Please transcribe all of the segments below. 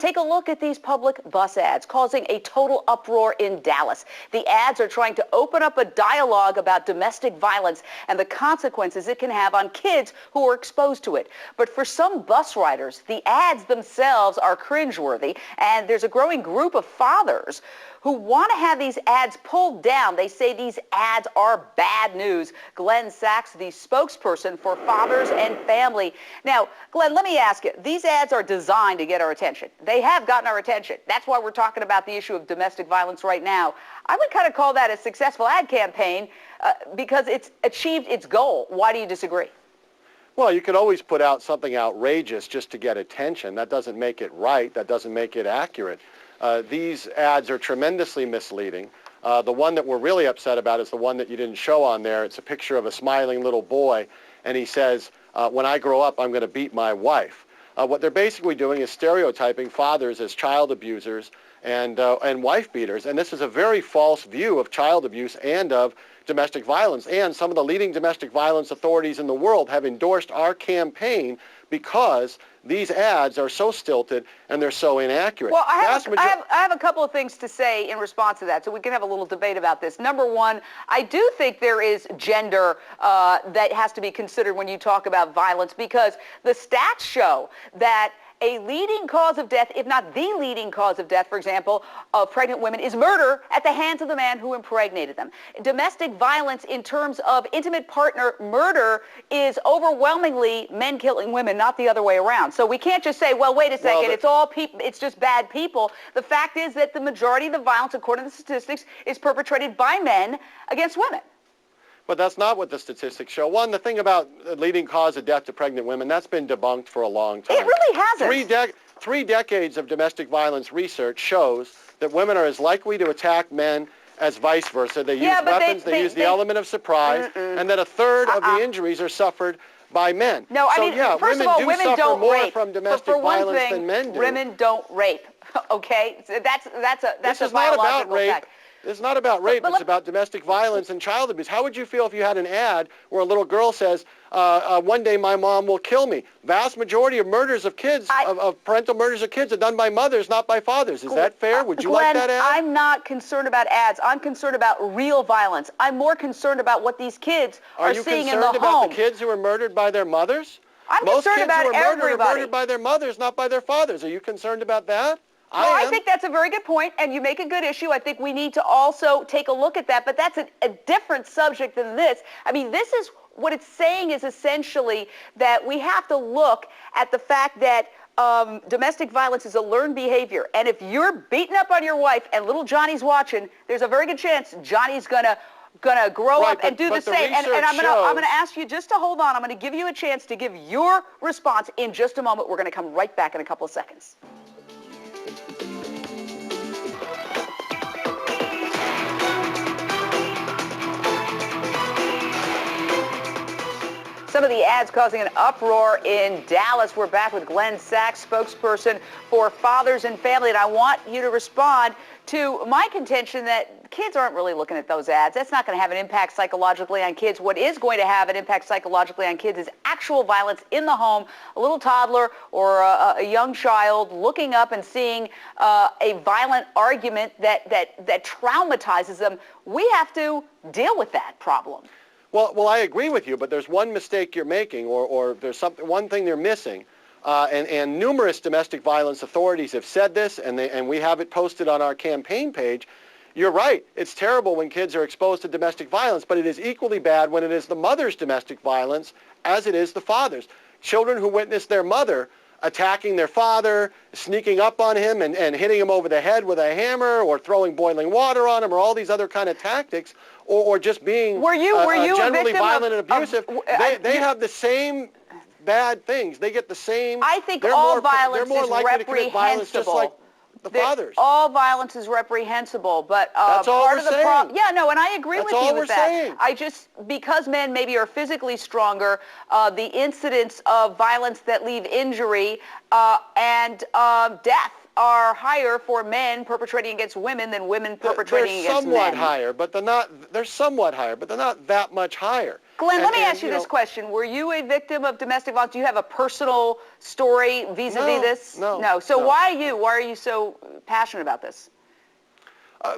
Take a look at these public bus ads causing a total uproar in Dallas. The ads are trying to open up a dialogue about domestic violence and the consequences it can have on kids who are exposed to it. But for some bus riders, the ads themselves are cringeworthy, and there's a growing group of fathers who want to have these ads pulled down. They say these ads are bad news. Glenn Sachs, the spokesperson for Fathers and Family. Now, Glenn, let me ask you, these ads are designed to get our attention. They have gotten our attention. That's why we're talking about the issue of domestic violence right now. I would kind of call that a successful ad campaign because it's achieved its goal. Why do you disagree? Well, you could always put out something outrageous just to get attention. That doesn't make it right. That doesn't make it accurate. These ads are tremendously misleading. The one that we're really upset about is the one that you didn't show on there. It's a picture of a smiling little boy, and he says, when I grow up, I'm going to beat my wife. What they're basically doing is stereotyping fathers as child abusers and wife beaters, and this is a very false view of child abuse and of domestic violence. And some of the leading domestic violence authorities in the world have endorsed our campaign because these ads are so stilted and they're so inaccurate. Well, I have a couple of things to say in response to that, so we can have a little debate about this. Number one, I do think there is gender that has to be considered when you talk about violence, because the stats show that a leading cause of death, if not the leading cause of death, for example, of pregnant women, is murder at the hands of the man who impregnated them. Domestic violence in terms of intimate partner murder is overwhelmingly men killing women, not the other way around. So we can't just say, well, wait a second, it's all people, it's just bad people. The fact is that the majority of the violence, according to the statistics, is perpetrated by men against women. But that's not what the statistics show. One, the thing about the leading cause of death to pregnant women, that's been debunked for a long time. It really hasn't. Three decades of domestic violence research shows that women are as likely to attack men as vice versa. They use weapons, they use the element of surprise, and that a third of the injuries are suffered by men. No, I mean, yeah, first of all, women don't more rape. from domestic violence than men do. Women don't rape. Okay, so that's a biological not about rape. fact. It's not about rape, it's about domestic violence and child abuse. How would you feel if you had an ad where a little girl says, one day my mom will kill me? Vast majority of murders of kids, of parental murders of kids, are done by mothers, not by fathers. Is that fair? Would you like that ad? I'm not concerned about ads. I'm concerned about real violence. I'm more concerned about what these kids are seeing in the home. Are you concerned about the kids who are murdered by their mothers? I'm concerned about everybody. Most kids who are murdered by their mothers, not by their fathers. Are you concerned about that? Well, I think that's a very good point, and you make a good issue. I think we need to also take a look at that, but that's a different subject than this. I mean, this is what it's saying is essentially that we have to look at the fact that domestic violence is a learned behavior, and if you're beating up on your wife and little Johnny's watching, there's a very good chance Johnny's gonna grow up and do the same. And I'm gonna ask you just to hold on. I'm gonna give you a chance to give your response in just a moment. We're gonna come right back in a couple of seconds. Some of the ads causing an uproar in Dallas. We're back with Glenn Sachs, spokesperson for Fathers and Family, and I want you to respond to my contention that kids aren't really looking at those ads. That's not going to have an impact psychologically on kids. What is going to have an impact psychologically on kids is actual violence in the home, a little toddler or a young child looking up and seeing a violent argument that traumatizes them. We have to deal with that problem. Well, I agree with you, but there's one mistake you're making, or there's one thing they're missing, and numerous domestic violence authorities have said this, and we have it posted on our campaign page. You're right. It's terrible when kids are exposed to domestic violence, but it is equally bad when it is the mother's domestic violence as it is the father's. Children who witness their mother attacking their father, sneaking up on him and hitting him over the head with a hammer, or throwing boiling water on him, or all these other kind of tactics, or just being generally violent and abusive, they have the same bad things. They get the same. I think all violence they're more is likely to commit violence, just like the fathers. All violence is reprehensible, but that's all part of the problem. saying. Yeah, no, and I agree with you with that. Saying. I just, because men maybe are physically stronger, the incidents of violence that leave injury and death are higher for men perpetrating against women than women perpetrating against men. They're somewhat higher, but they're not that much higher. Glenn, let me ask you this question. Were you a victim of domestic violence? Do you have a personal story vis-a-vis this? No. So why you? Why are you so passionate about this?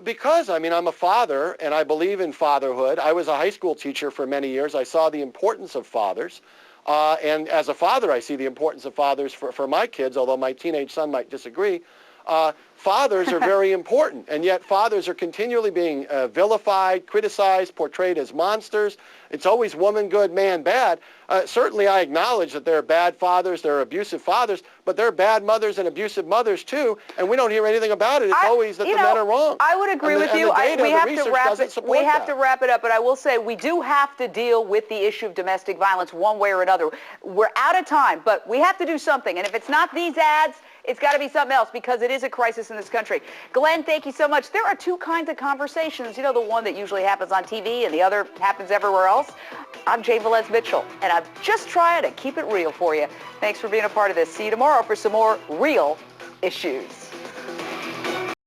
Because, I mean, I'm a father, and I believe in fatherhood. I was a high school teacher for many years. I saw the importance of fathers. And as a father, I see the importance of fathers for my kids, although my teenage son might disagree. Fathers are very important, and yet fathers are continually being vilified, criticized, portrayed as monsters. It's always woman good, man bad. Certainly I acknowledge that there are bad fathers, there are abusive fathers, but there are bad mothers and abusive mothers too, and we don't hear anything about it. It's always that the men are wrong. I would agree with you. We have to wrap it up, but I will say we do have to deal with the issue of domestic violence one way or another. We're out of time, but we have to do something, and if it's not these ads, it's got to be something else because it is a crisis in this country. Glenn, thank you so much. There are two kinds of conversations. You know, the one that usually happens on TV and the other happens everywhere else. I'm Jane Velez Mitchell, and I'm just trying to keep it real for you. Thanks for being a part of this. See you tomorrow for some more real issues.